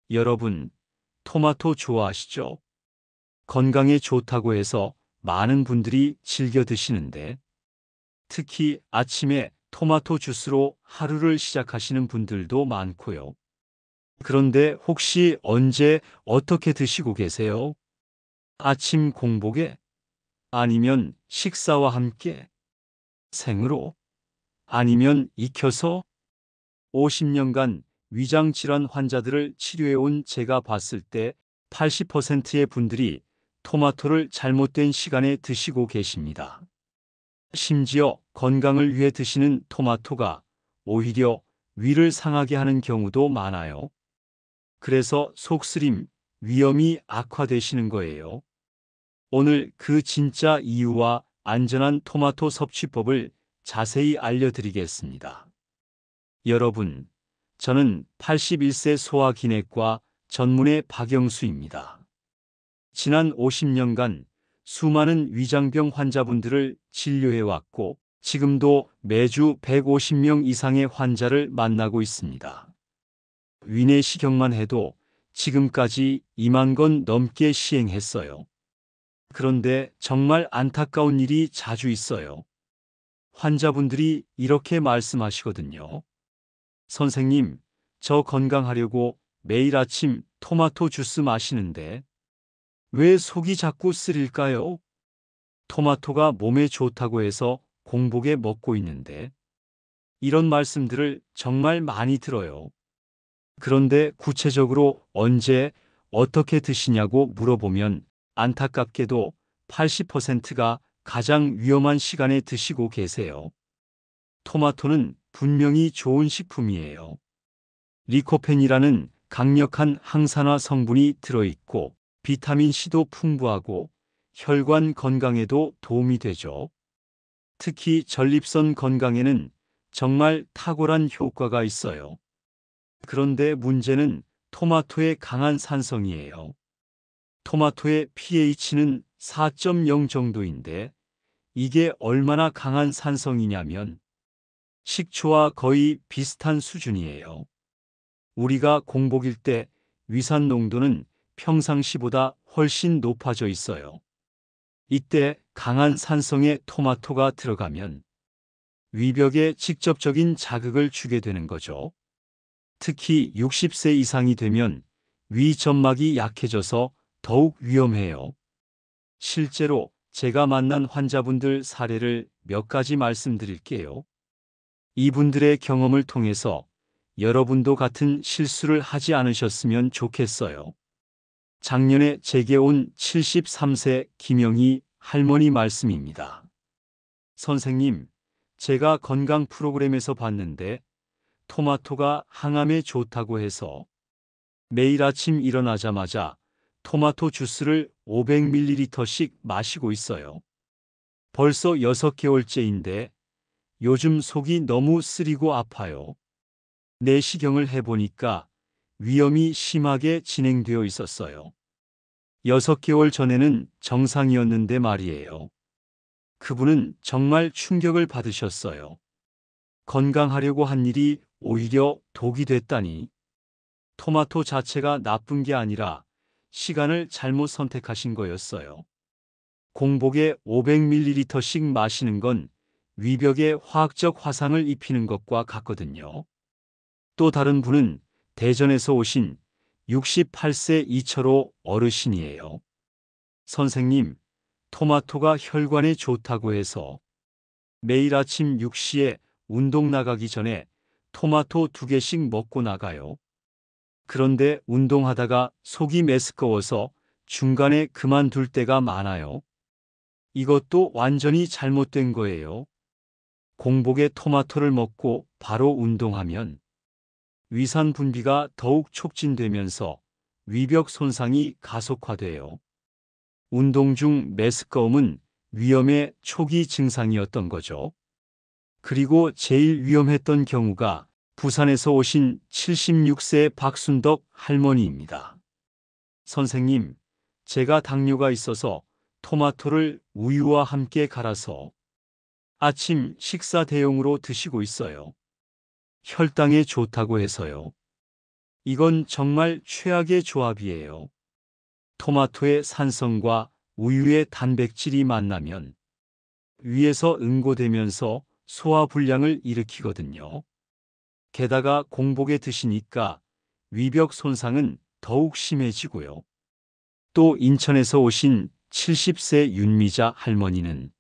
여러분, 토마토 좋아하시죠? 건강에 좋다고 해서 많은 분들이 즐겨 드시는데, 특히 아침에 토마토 주스로 하루를 시작하시는 분들도 많고요. 그런데 혹시 언제 어떻게 드시고 계세요? 아침 공복에? 아니면 식사와 함께? 생으로? 아니면 익혀서? 50년간 위장질환 환자들을 치료해온 제가 봤을 때 80%의 분들이 토마토를 잘못된 시간에 드시고 계십니다. 심지어 건강을 위해 드시는 토마토가 오히려 위를 상하게 하는 경우도 많아요. 그래서 속쓰림, 위염이 악화되시는 거예요. 오늘 그 진짜 이유와 안전한 토마토 섭취법을 자세히 알려드리겠습니다. 여러분, 저는 81세 소화기내과 전문의 박영수입니다. 지난 50년간 수많은 위장병 환자분들을 진료해왔고, 지금도 매주 150명 이상의 환자를 만나고 있습니다. 위내시경만 해도 지금까지 2만 건 넘게 시행했어요. 그런데 정말 안타까운 일이 자주 있어요. 환자분들이 이렇게 말씀하시거든요. 선생님, 저 건강하려고 매일 아침 토마토 주스 마시는데 왜 속이 자꾸 쓰릴까요? 토마토가 몸에 좋다고 해서 공복에 먹고 있는데 이런 말씀들을 정말 많이 들어요. 그런데 구체적으로 언제 어떻게 드시냐고 물어보면 안타깝게도 80%가 가장 위험한 시간에 드시고 계세요. 토마토는 분명히 좋은 식품이에요. 리코펜이라는 강력한 항산화 성분이 들어있고 비타민C도 풍부하고 혈관 건강에도 도움이 되죠. 특히 전립선 건강에는 정말 탁월한 효과가 있어요. 그런데 문제는 토마토의 강한 산성이에요. 토마토의 pH는 4.0 정도인데 이게 얼마나 강한 산성이냐면 식초와 거의 비슷한 수준이에요. 우리가 공복일 때 위산 농도는 평상시보다 훨씬 높아져 있어요. 이때 강한 산성의 토마토가 들어가면 위벽에 직접적인 자극을 주게 되는 거죠. 특히 60세 이상이 되면 위 점막이 약해져서 더욱 위험해요. 실제로 제가 만난 환자분들 사례를 몇 가지 말씀드릴게요. 이분들의 경험을 통해서 여러분도 같은 실수를 하지 않으셨으면 좋겠어요. 작년에 제게 온 73세 김영희 할머니 말씀입니다. 선생님, 제가 건강 프로그램에서 봤는데 토마토가 항암에 좋다고 해서 매일 아침 일어나자마자 토마토 주스를 500ml씩 마시고 있어요. 벌써 6개월째인데 요즘 속이 너무 쓰리고 아파요. 내시경을 해보니까 위염이 심하게 진행되어 있었어요. 6개월 전에는 정상이었는데 말이에요. 그분은 정말 충격을 받으셨어요. 건강하려고 한 일이 오히려 독이 됐다니. 토마토 자체가 나쁜 게 아니라 시간을 잘못 선택하신 거였어요. 공복에 500ml씩 마시는 건 위벽에 화학적 화상을 입히는 것과 같거든요. 또 다른 분은 대전에서 오신 68세 이철호 어르신이에요. 선생님, 토마토가 혈관에 좋다고 해서 매일 아침 6시에 운동 나가기 전에 토마토 2개씩 먹고 나가요. 그런데 운동하다가 속이 메스꺼워서 중간에 그만둘 때가 많아요. 이것도 완전히 잘못된 거예요. 공복에 토마토를 먹고 바로 운동하면 위산 분비가 더욱 촉진되면서 위벽 손상이 가속화돼요. 운동 중 메스꺼움은 위염의 초기 증상이었던 거죠. 그리고 제일 위험했던 경우가 부산에서 오신 76세 박순덕 할머니입니다. 선생님, 제가 당뇨가 있어서 토마토를 우유와 함께 갈아서 아침 식사 대용으로 드시고 있어요. 혈당에 좋다고 해서요. 이건 정말 최악의 조합이에요. 토마토의 산성과 우유의 단백질이 만나면 위에서 응고되면서 소화불량을 일으키거든요. 게다가 공복에 드시니까 위벽 손상은 더욱 심해지고요. 또 인천에서 오신 70세 윤미자 할머니는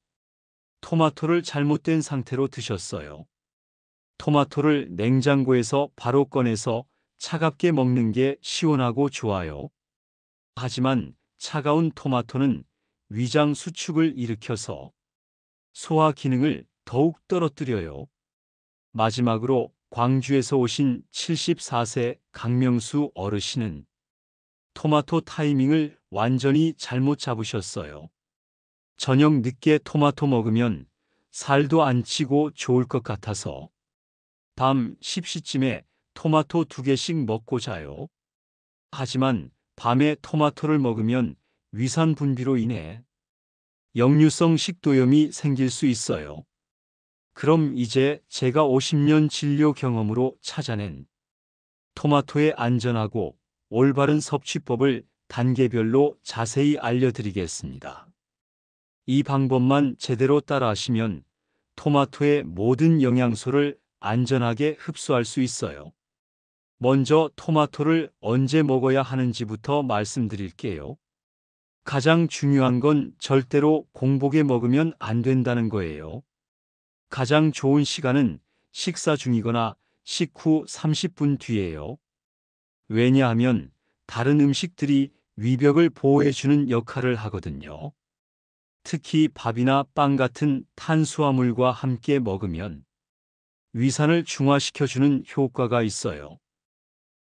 토마토를 잘못된 상태로 드셨어요. 토마토를 냉장고에서 바로 꺼내서 차갑게 먹는 게 시원하고 좋아요. 하지만 차가운 토마토는 위장 수축을 일으켜서 소화 기능을 더욱 떨어뜨려요. 마지막으로 광주에서 오신 74세 강명수 어르신은 토마토 타이밍을 완전히 잘못 잡으셨어요. 저녁 늦게 토마토 먹으면 살도 안 찌고 좋을 것 같아서 밤 10시쯤에 토마토 2개씩 먹고 자요. 하지만 밤에 토마토를 먹으면 위산 분비로 인해 역류성 식도염이 생길 수 있어요. 그럼 이제 제가 50년 진료 경험으로 찾아낸 토마토의 안전하고 올바른 섭취법을 단계별로 자세히 알려드리겠습니다. 이 방법만 제대로 따라하시면 토마토의 모든 영양소를 안전하게 흡수할 수 있어요. 먼저 토마토를 언제 먹어야 하는지부터 말씀드릴게요. 가장 중요한 건 절대로 공복에 먹으면 안 된다는 거예요. 가장 좋은 시간은 식사 중이거나 식후 30분 뒤예요. 왜냐하면 다른 음식들이 위벽을 보호해주는 역할을 하거든요. 특히 밥이나 빵 같은 탄수화물과 함께 먹으면 위산을 중화시켜주는 효과가 있어요.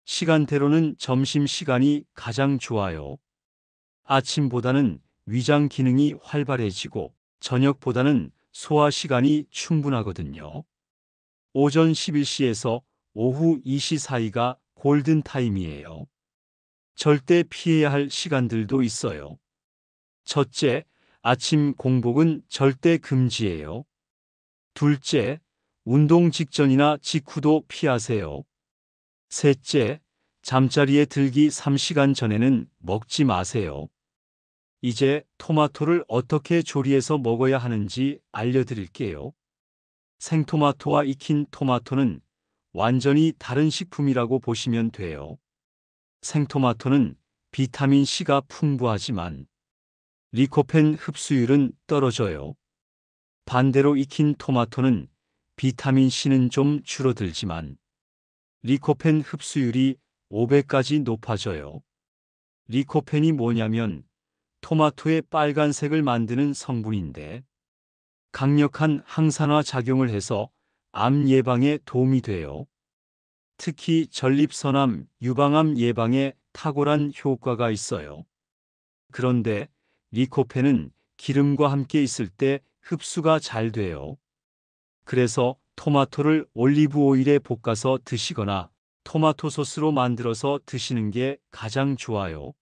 시간대로는 점심시간이 가장 좋아요. 아침보다는 위장 기능이 활발해지고 저녁보다는 소화 시간이 충분하거든요. 오전 11시에서 오후 2시 사이가 골든타임이에요. 절대 피해야 할 시간들도 있어요. 첫째, 아침 공복은 절대 금지예요. 둘째, 운동 직전이나 직후도 피하세요. 셋째, 잠자리에 들기 3시간 전에는 먹지 마세요. 이제 토마토를 어떻게 조리해서 먹어야 하는지 알려드릴게요. 생토마토와 익힌 토마토는 완전히 다른 식품이라고 보시면 돼요. 생토마토는 비타민C가 풍부하지만 리코펜 흡수율은 떨어져요. 반대로 익힌 토마토는 비타민C는 좀 줄어들지만 리코펜 흡수율이 5배까지 높아져요. 리코펜이 뭐냐면 토마토의 빨간색을 만드는 성분인데 강력한 항산화 작용을 해서 암 예방에 도움이 돼요. 특히 전립선암, 유방암 예방에 탁월한 효과가 있어요. 그런데 리코펜은 기름과 함께 있을 때 흡수가 잘 돼요. 그래서 토마토를 올리브 오일에 볶아서 드시거나 토마토 소스로 만들어서 드시는 게 가장 좋아요.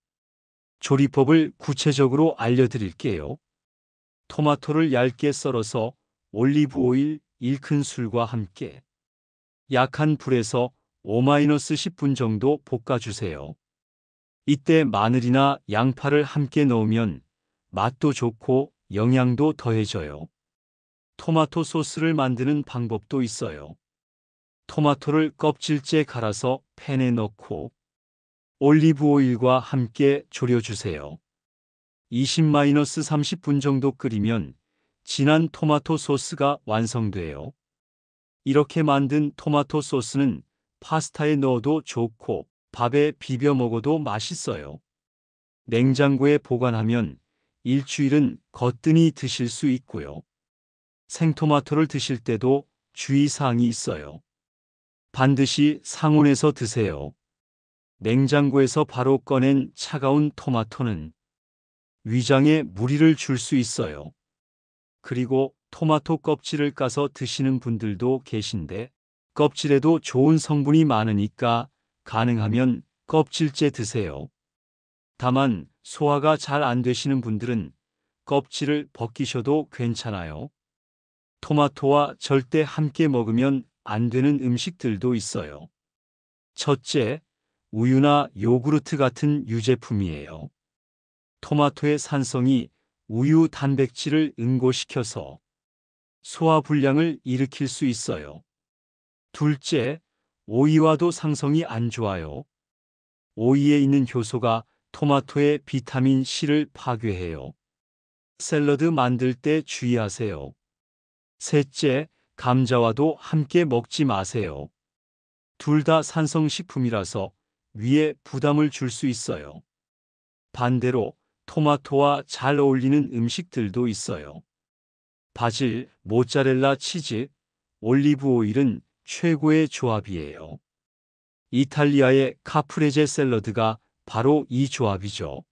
조리법을 구체적으로 알려드릴게요. 토마토를 얇게 썰어서 올리브 오일 1큰술과 함께 약한 불에서 5-10분 정도 볶아주세요. 이때 마늘이나 양파를 함께 넣으면 맛도 좋고 영양도 더해져요. 토마토 소스를 만드는 방법도 있어요. 토마토를 껍질째 갈아서 팬에 넣고 올리브 오일과 함께 졸여주세요. 20-30분 정도 끓이면 진한 토마토 소스가 완성돼요. 이렇게 만든 토마토 소스는 파스타에 넣어도 좋고 밥에 비벼 먹어도 맛있어요. 냉장고에 보관하면 일주일은 거뜬히 드실 수 있고요. 생토마토를 드실 때도 주의사항이 있어요. 반드시 상온에서 드세요. 냉장고에서 바로 꺼낸 차가운 토마토는 위장에 무리를 줄 수 있어요. 그리고 토마토 껍질을 까서 드시는 분들도 계신데 껍질에도 좋은 성분이 많으니까 가능하면 껍질째 드세요. 다만 소화가 잘 안 되시는 분들은 껍질을 벗기셔도 괜찮아요. 토마토와 절대 함께 먹으면 안 되는 음식들도 있어요. 첫째, 우유나 요구르트 같은 유제품이에요. 토마토의 산성이 우유 단백질을 응고시켜서 소화불량을 일으킬 수 있어요. 둘째, 오이와도 상성이 안 좋아요. 오이에 있는 효소가 토마토의 비타민 C를 파괴해요. 샐러드 만들 때 주의하세요. 셋째, 감자와도 함께 먹지 마세요. 둘 다 산성식품이라서 위에 부담을 줄 수 있어요. 반대로 토마토와 잘 어울리는 음식들도 있어요. 바질, 모짜렐라 치즈, 올리브 오일은 최고의 조합이에요. 이탈리아의 카프레제 샐러드가 바로 이 조합이죠.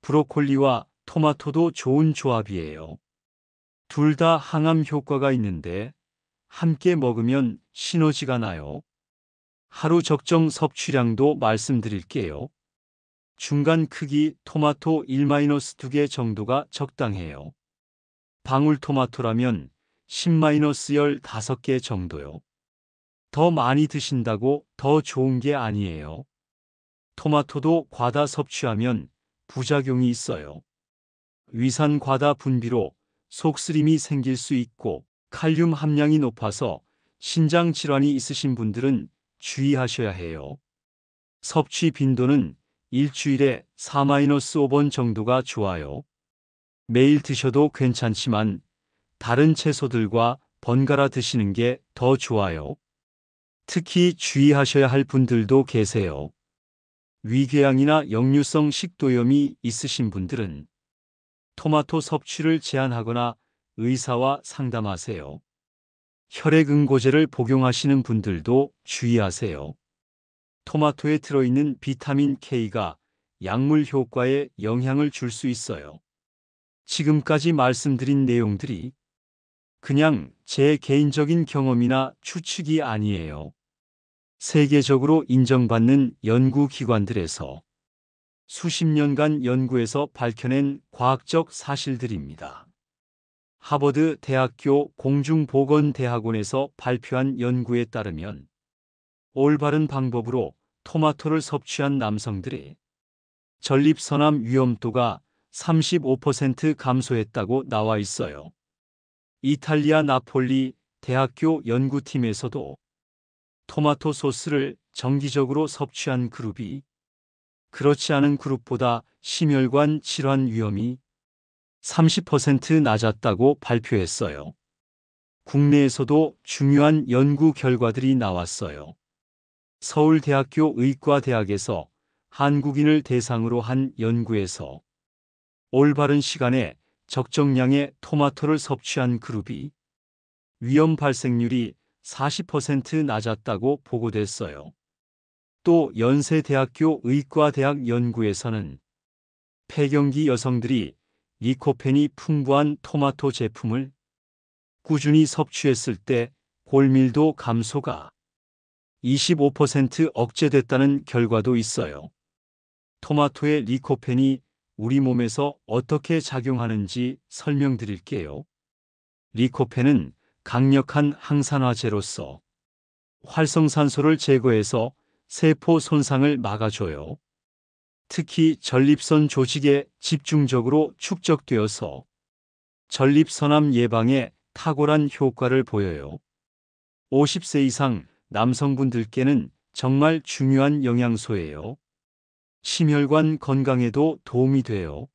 브로콜리와 토마토도 좋은 조합이에요. 둘 다 항암 효과가 있는데 함께 먹으면 시너지가 나요. 하루 적정 섭취량도 말씀드릴게요. 중간 크기 토마토 1-2개 정도가 적당해요. 방울토마토라면 10-15개 정도요. 더 많이 드신다고 더 좋은 게 아니에요. 토마토도 과다 섭취하면 부작용이 있어요. 위산 과다 분비로 속쓰림이 생길 수 있고 칼륨 함량이 높아서 신장 질환이 있으신 분들은 주의하셔야 해요. 섭취 빈도는 일주일에 4-5번 정도가 좋아요. 매일 드셔도 괜찮지만 다른 채소들과 번갈아 드시는 게 더 좋아요. 특히 주의하셔야 할 분들도 계세요. 위궤양이나 역류성 식도염이 있으신 분들은 토마토 섭취를 제한하거나 의사와 상담하세요. 혈액응고제를 복용하시는 분들도 주의하세요. 토마토에 들어있는 비타민 K가 약물 효과에 영향을 줄 수 있어요. 지금까지 말씀드린 내용들이 그냥 제 개인적인 경험이나 추측이 아니에요. 세계적으로 인정받는 연구기관들에서 수십 년간 연구에서 밝혀낸 과학적 사실들입니다. 하버드 대학교 공중보건대학원에서 발표한 연구에 따르면 올바른 방법으로 토마토를 섭취한 남성들의 전립선암 위험도가 35% 감소했다고 나와 있어요. 이탈리아 나폴리 대학교 연구팀에서도 토마토 소스를 정기적으로 섭취한 그룹이 그렇지 않은 그룹보다 심혈관 질환 위험이 30% 낮았다고 발표했어요. 국내에서도 중요한 연구 결과들이 나왔어요. 서울대학교 의과대학에서 한국인을 대상으로 한 연구에서 올바른 시간에 적정량의 토마토를 섭취한 그룹이 위험 발생률이 40% 낮았다고 보고됐어요. 또 연세대학교 의과대학 연구에서는 폐경기 여성들이 리코펜이 풍부한 토마토 제품을 꾸준히 섭취했을 때 골밀도 감소가 25% 억제됐다는 결과도 있어요. 토마토의 리코펜이 우리 몸에서 어떻게 작용하는지 설명드릴게요. 리코펜은 강력한 항산화제로서 활성산소를 제거해서 세포 손상을 막아줘요. 특히 전립선 조직에 집중적으로 축적되어서 전립선암 예방에 탁월한 효과를 보여요. 50세 이상 남성분들께는 정말 중요한 영양소예요. 심혈관 건강에도 도움이 돼요.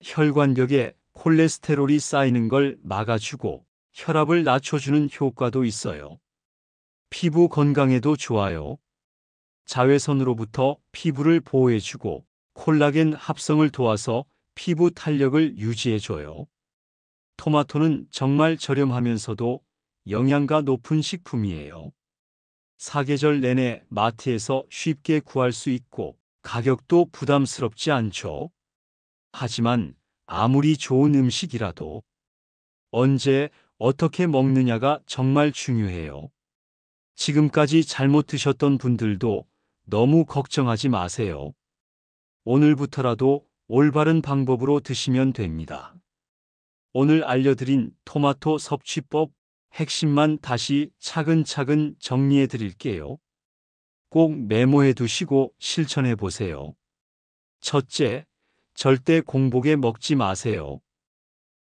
혈관벽에 콜레스테롤이 쌓이는 걸 막아주고 혈압을 낮춰주는 효과도 있어요. 피부 건강에도 좋아요. 자외선으로부터 피부를 보호해주고 콜라겐 합성을 도와서 피부 탄력을 유지해줘요. 토마토는 정말 저렴하면서도 영양가 높은 식품이에요. 사계절 내내 마트에서 쉽게 구할 수 있고 가격도 부담스럽지 않죠. 하지만 아무리 좋은 음식이라도 언제 어떻게 먹느냐가 정말 중요해요. 지금까지 잘못 드셨던 분들도 너무 걱정하지 마세요. 오늘부터라도 올바른 방법으로 드시면 됩니다. 오늘 알려드린 토마토 섭취법 핵심만 다시 차근차근 정리해 드릴게요. 꼭 메모해 두시고 실천해 보세요. 첫째, 절대 공복에 먹지 마세요.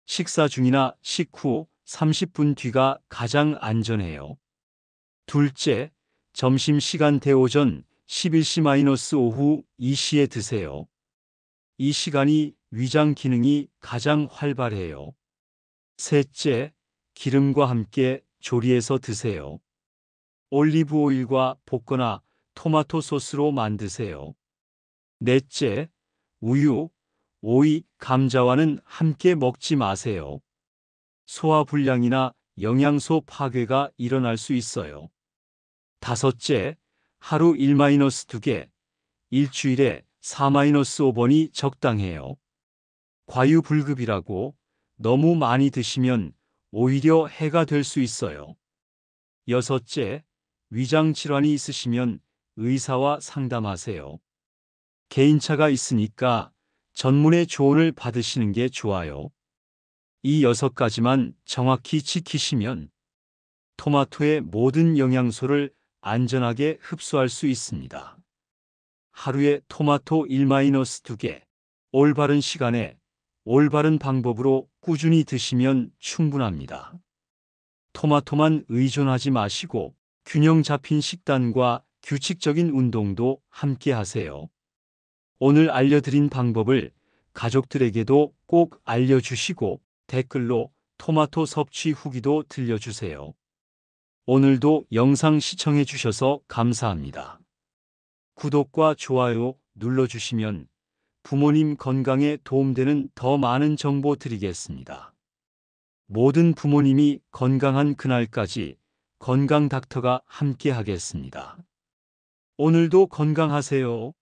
식사 중이나 식후 30분 뒤가 가장 안전해요. 둘째, 점심시간 대오전 11시- 오후 2시에 드세요. 이 시간이 위장 기능이 가장 활발해요. 셋째, 기름과 함께 조리해서 드세요. 올리브 오일과 볶거나 토마토 소스로 만드세요. 넷째, 우유, 오이, 감자와는 함께 먹지 마세요. 소화불량이나 영양소 파괴가 일어날 수 있어요. 다섯째, 하루 1-2개, 일주일에 4-5번이 적당해요. 과유불급이라고 너무 많이 드시면 오히려 해가 될 수 있어요. 여섯째, 위장 질환이 있으시면 의사와 상담하세요. 개인차가 있으니까 전문의 조언을 받으시는 게 좋아요. 이 6가지만 정확히 지키시면 토마토의 모든 영양소를 안전하게 흡수할 수 있습니다. 하루에 토마토 1-2개, 올바른 시간에 올바른 방법으로 꾸준히 드시면 충분합니다. 토마토만 의존하지 마시고 균형 잡힌 식단과 규칙적인 운동도 함께 하세요. 오늘 알려드린 방법을 가족들에게도 꼭 알려주시고 댓글로 토마토 섭취 후기도 들려주세요. 오늘도 영상 시청해 주셔서 감사합니다. 구독과 좋아요 눌러주시면 부모님 건강에 도움되는 더 많은 정보 드리겠습니다. 모든 부모님이 건강한 그날까지 건강 닥터가 함께 하겠습니다. 오늘도 건강하세요.